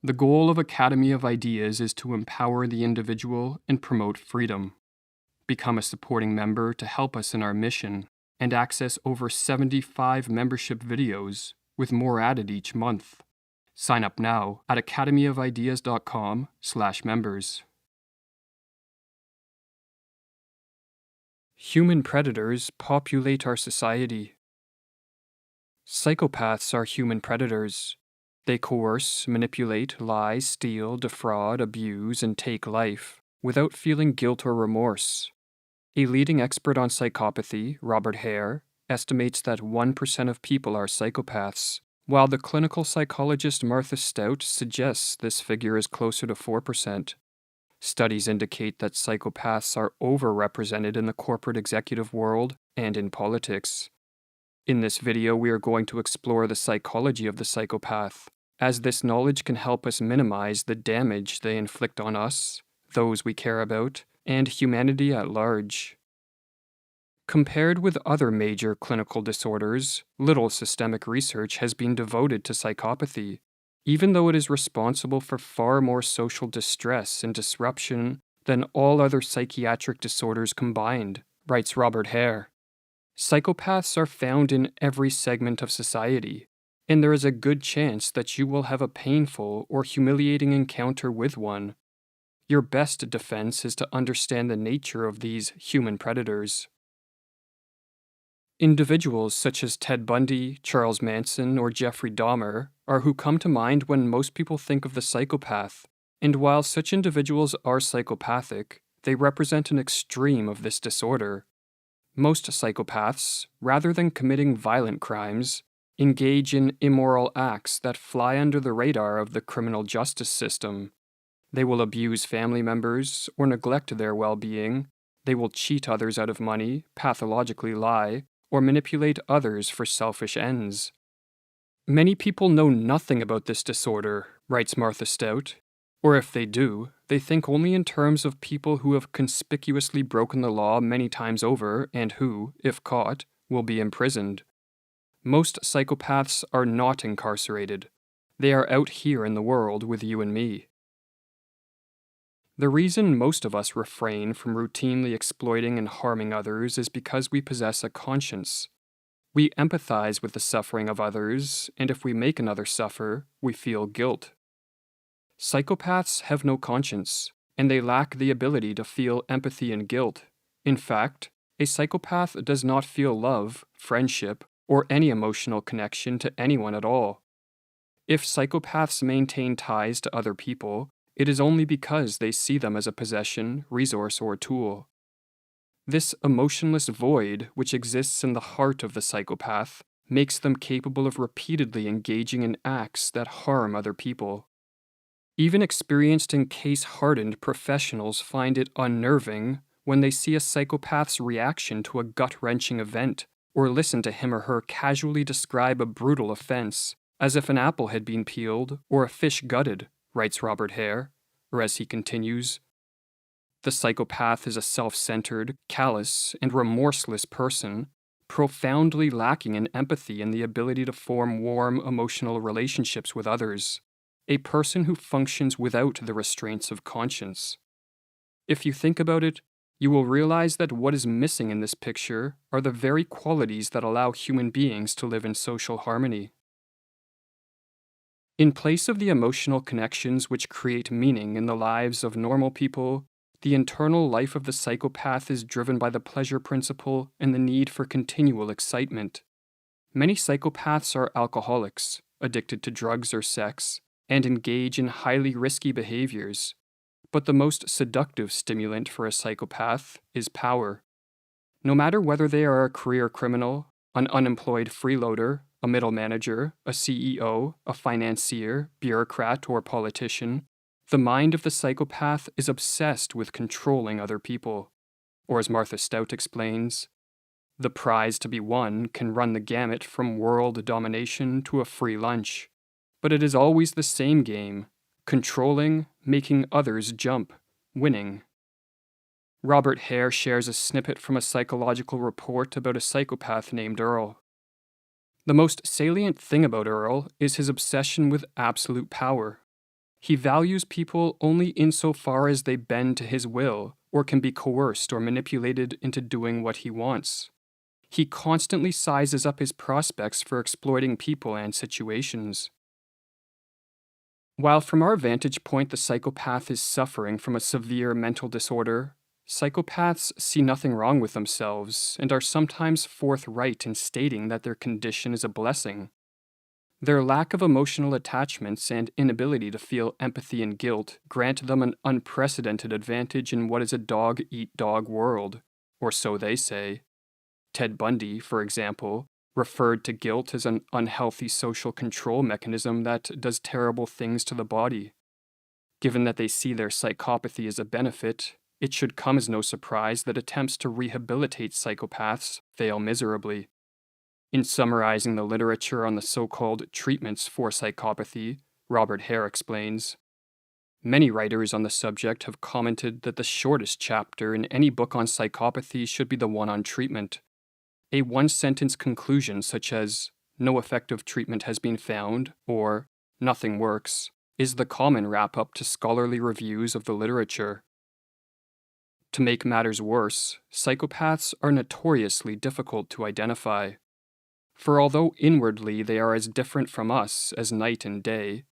The goal of Academy of Ideas is to empower the individual and promote freedom. Become a supporting member to help us in our mission and access over 75 membership videos, with more added each month. Sign up now at academyofideas.com/members. Human predators populate our society. Psychopaths are human predators. They coerce, manipulate, lie, steal, defraud, abuse, and take life without feeling guilt or remorse. A leading expert on psychopathy, Robert Hare, estimates that 1% of people are psychopaths, while the clinical psychologist Martha Stout suggests this figure is closer to 4%. Studies indicate that psychopaths are overrepresented in the corporate executive world and in politics. In this video, we are going to explore the psychology of the psychopath, as this knowledge can help us minimize the damage they inflict on us, those we care about, and humanity at large. Compared with other major clinical disorders, little systemic research has been devoted to psychopathy, even though it is responsible for far more social distress and disruption than all other psychiatric disorders combined, writes Robert Hare. Psychopaths are found in every segment of society, and there is a good chance that you will have a painful or humiliating encounter with one. Your best defense is to understand the nature of these human predators. Individuals such as Ted Bundy, Charles Manson, or Jeffrey Dahmer are who come to mind when most people think of the psychopath, and while such individuals are psychopathic, they represent an extreme of this disorder. Most psychopaths, rather than committing violent crimes, engage in immoral acts that fly under the radar of the criminal justice system. They will abuse family members or neglect their well-being. They will cheat others out of money, pathologically lie, or manipulate others for selfish ends. Many people know nothing about this disorder, writes Martha Stout, or if they do, they think only in terms of people who have conspicuously broken the law many times over and who, if caught, will be imprisoned. Most psychopaths are not incarcerated. They are out here in the world with you and me. The reason most of us refrain from routinely exploiting and harming others is because we possess a conscience. We empathize with the suffering of others, and if we make another suffer, we feel guilt. Psychopaths have no conscience, and they lack the ability to feel empathy and guilt. In fact, a psychopath does not feel love, friendship, or any emotional connection to anyone at all. If psychopaths maintain ties to other people, it is only because they see them as a possession, resource, or tool. This emotionless void, which exists in the heart of the psychopath, makes them capable of repeatedly engaging in acts that harm other people. Even experienced and case-hardened professionals find it unnerving when they see a psychopath's reaction to a gut-wrenching event, or listen to him or her casually describe a brutal offense, as if an apple had been peeled or a fish gutted, writes Robert Hare, or as he continues, "The psychopath is a self-centered, callous, and remorseless person, profoundly lacking in empathy and the ability to form warm emotional relationships with others, a person who functions without the restraints of conscience." If you think about it, you will realize that what is missing in this picture are the very qualities that allow human beings to live in social harmony. In place of the emotional connections which create meaning in the lives of normal people, the internal life of the psychopath is driven by the pleasure principle and the need for continual excitement. Many psychopaths are alcoholics, addicted to drugs or sex, and engage in highly risky behaviors. But the most seductive stimulant for a psychopath is power. No matter whether they are a career criminal, an unemployed freeloader, a middle manager, a CEO, a financier, bureaucrat, or politician, the mind of the psychopath is obsessed with controlling other people. Or as Martha Stout explains, the prize to be won can run the gamut from world domination to a free lunch. But it is always the same game, controlling, making others jump, winning. Robert Hare shares a snippet from a psychological report about a psychopath named Earl. The most salient thing about Earl is his obsession with absolute power. He values people only insofar as they bend to his will or can be coerced or manipulated into doing what he wants. He constantly sizes up his prospects for exploiting people and situations. While from our vantage point the psychopath is suffering from a severe mental disorder, psychopaths see nothing wrong with themselves and are sometimes forthright in stating that their condition is a blessing. Their lack of emotional attachments and inability to feel empathy and guilt grant them an unprecedented advantage in what is a dog-eat-dog world, or so they say. Ted Bundy, for example, referred to guilt as an unhealthy social control mechanism that does terrible things to the body. Given that they see their psychopathy as a benefit, it should come as no surprise that attempts to rehabilitate psychopaths fail miserably. In summarizing the literature on the so-called treatments for psychopathy, Robert Hare explains, "Many writers on the subject have commented that the shortest chapter in any book on psychopathy should be the one on treatment. A one-sentence conclusion such as, 'No effective treatment has been found,' or 'Nothing works,' is the common wrap-up to scholarly reviews of the literature." To make matters worse, psychopaths are notoriously difficult to identify. For although inwardly they are as different from us as night and day,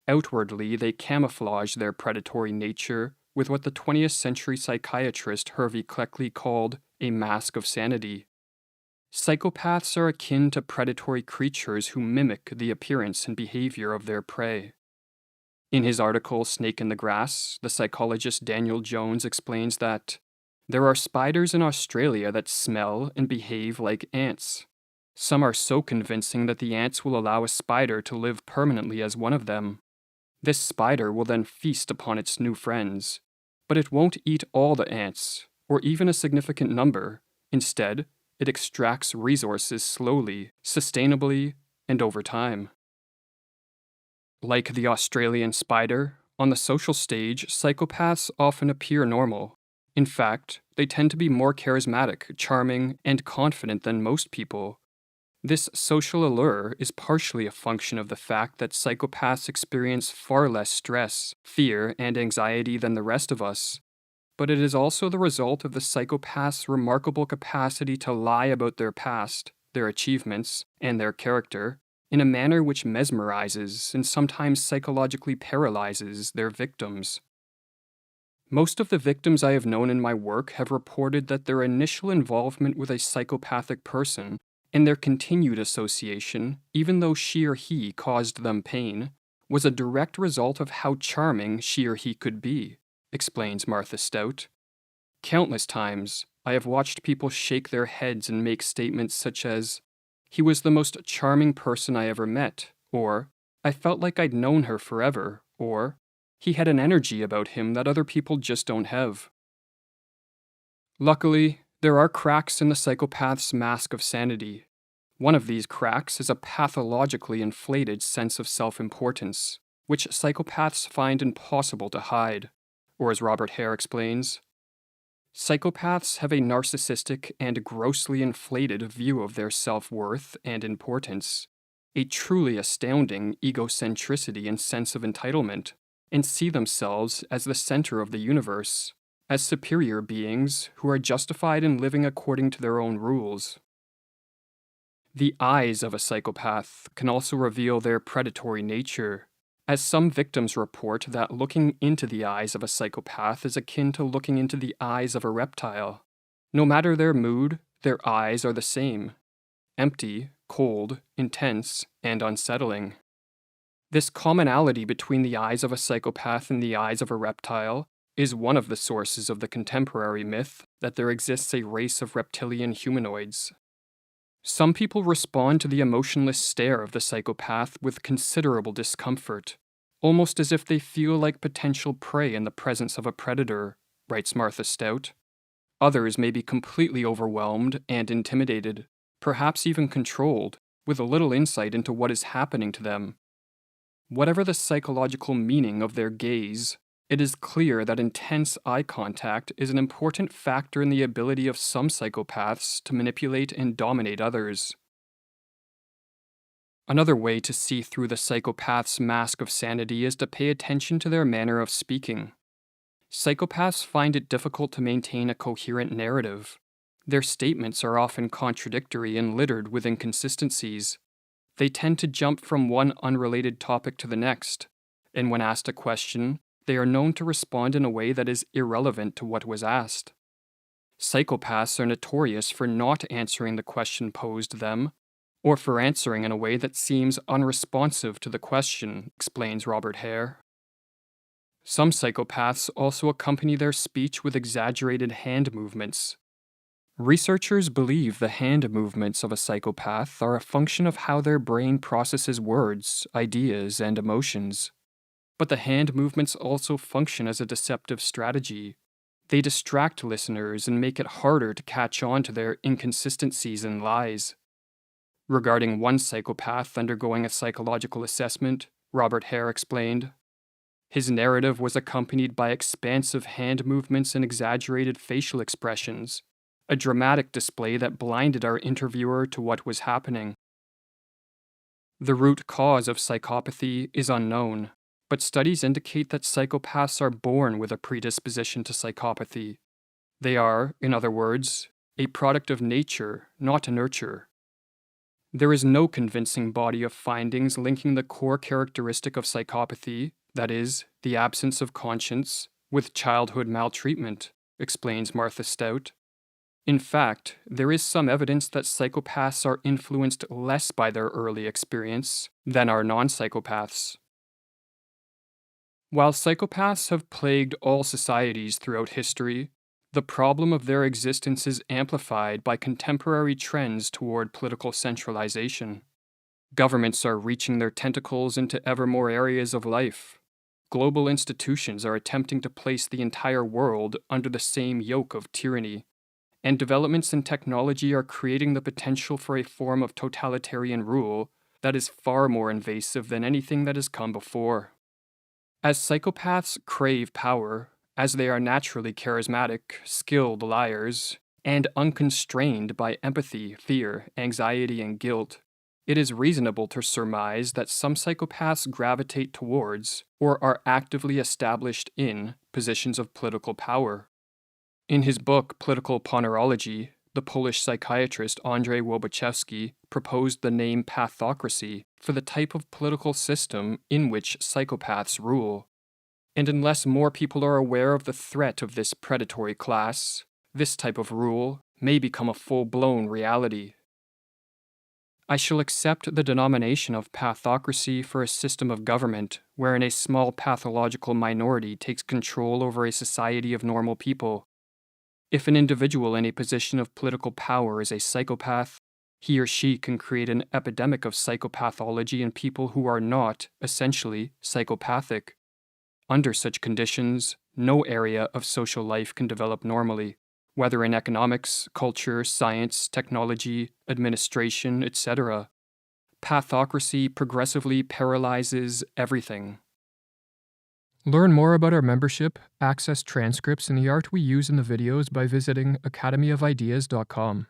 outwardly they camouflage their predatory nature with what the 20th century psychiatrist Hervey Cleckley called a mask of sanity. Psychopaths are akin to predatory creatures who mimic the appearance and behavior of their prey. In his article Snake in the Grass, the psychologist Daniel Jones explains that there are spiders in Australia that smell and behave like ants. Some are so convincing that the ants will allow a spider to live permanently as one of them. This spider will then feast upon its new friends, but it won't eat all the ants, or even a significant number. Instead, it extracts resources slowly, sustainably, and over time. Like the Australian spider, on the social stage, psychopaths often appear normal. In fact, they tend to be more charismatic, charming, and confident than most people. This social allure is partially a function of the fact that psychopaths experience far less stress, fear, and anxiety than the rest of us, but it is also the result of the psychopath's remarkable capacity to lie about their past, their achievements, and their character in a manner which mesmerizes and sometimes psychologically paralyzes their victims. Most of the victims I have known in my work have reported that their initial involvement with a psychopathic person and their continued association, even though she or he caused them pain, was a direct result of how charming she or he could be, explains Martha Stout. Countless times, I have watched people shake their heads and make statements such as, "He was the most charming person I ever met," or, "I felt like I'd known her forever," or, "He had an energy about him that other people just don't have." Luckily, there are cracks in the psychopath's mask of sanity. One of these cracks is a pathologically inflated sense of self-importance, which psychopaths find impossible to hide, or as Robert Hare explains, psychopaths have a narcissistic and grossly inflated view of their self-worth and importance, a truly astounding egocentricity and sense of entitlement, and see themselves as the center of the universe, as superior beings who are justified in living according to their own rules. The eyes of a psychopath can also reveal their predatory nature, as some victims report that looking into the eyes of a psychopath is akin to looking into the eyes of a reptile. No matter their mood, their eyes are the same: empty, cold, intense, and unsettling. This commonality between the eyes of a psychopath and the eyes of a reptile is one of the sources of the contemporary myth that there exists a race of reptilian humanoids. Some people respond to the emotionless stare of the psychopath with considerable discomfort, almost as if they feel like potential prey in the presence of a predator, writes Martha Stout. Others may be completely overwhelmed and intimidated, perhaps even controlled, with a little insight into what is happening to them. Whatever the psychological meaning of their gaze, it is clear that intense eye contact is an important factor in the ability of some psychopaths to manipulate and dominate others. Another way to see through the psychopath's mask of sanity is to pay attention to their manner of speaking. Psychopaths find it difficult to maintain a coherent narrative. Their statements are often contradictory and littered with inconsistencies. They tend to jump from one unrelated topic to the next, and when asked a question, they are known to respond in a way that is irrelevant to what was asked. Psychopaths are notorious for not answering the question posed to them, or for answering in a way that seems unresponsive to the question, explains Robert Hare. Some psychopaths also accompany their speech with exaggerated hand movements. Researchers believe the hand movements of a psychopath are a function of how their brain processes words, ideas, and emotions. But the hand movements also function as a deceptive strategy. They distract listeners and make it harder to catch on to their inconsistencies and lies. Regarding one psychopath undergoing a psychological assessment, Robert Hare explained, "His narrative was accompanied by expansive hand movements and exaggerated facial expressions, a dramatic display that blinded our interviewer to what was happening." The root cause of psychopathy is unknown, but studies indicate that psychopaths are born with a predisposition to psychopathy. They are, in other words, a product of nature, not nurture. There is no convincing body of findings linking the core characteristic of psychopathy, that is, the absence of conscience, with childhood maltreatment, explains Martha Stout. In fact, there is some evidence that psychopaths are influenced less by their early experience than are non-psychopaths. While psychopaths have plagued all societies throughout history, the problem of their existence is amplified by contemporary trends toward political centralization. Governments are reaching their tentacles into ever more areas of life. Global institutions are attempting to place the entire world under the same yoke of tyranny, and developments in technology are creating the potential for a form of totalitarian rule that is far more invasive than anything that has come before. As psychopaths crave power, as they are naturally charismatic, skilled liars, and unconstrained by empathy, fear, anxiety, and guilt, it is reasonable to surmise that some psychopaths gravitate towards, or are actively established in, positions of political power. In his book Political Ponerology, the Polish psychiatrist Andrzej Łobaczewski proposed the name pathocracy for the type of political system in which psychopaths rule. And unless more people are aware of the threat of this predatory class, this type of rule may become a full-blown reality. I shall accept the denomination of pathocracy for a system of government wherein a small pathological minority takes control over a society of normal people. If an individual in a position of political power is a psychopath, he or she can create an epidemic of psychopathology in people who are not, essentially, psychopathic. Under such conditions, no area of social life can develop normally, whether in economics, culture, science, technology, administration, etc. Pathocracy progressively paralyzes everything. Learn more about our membership, access transcripts, and the art we use in the videos by visiting academyofideas.com.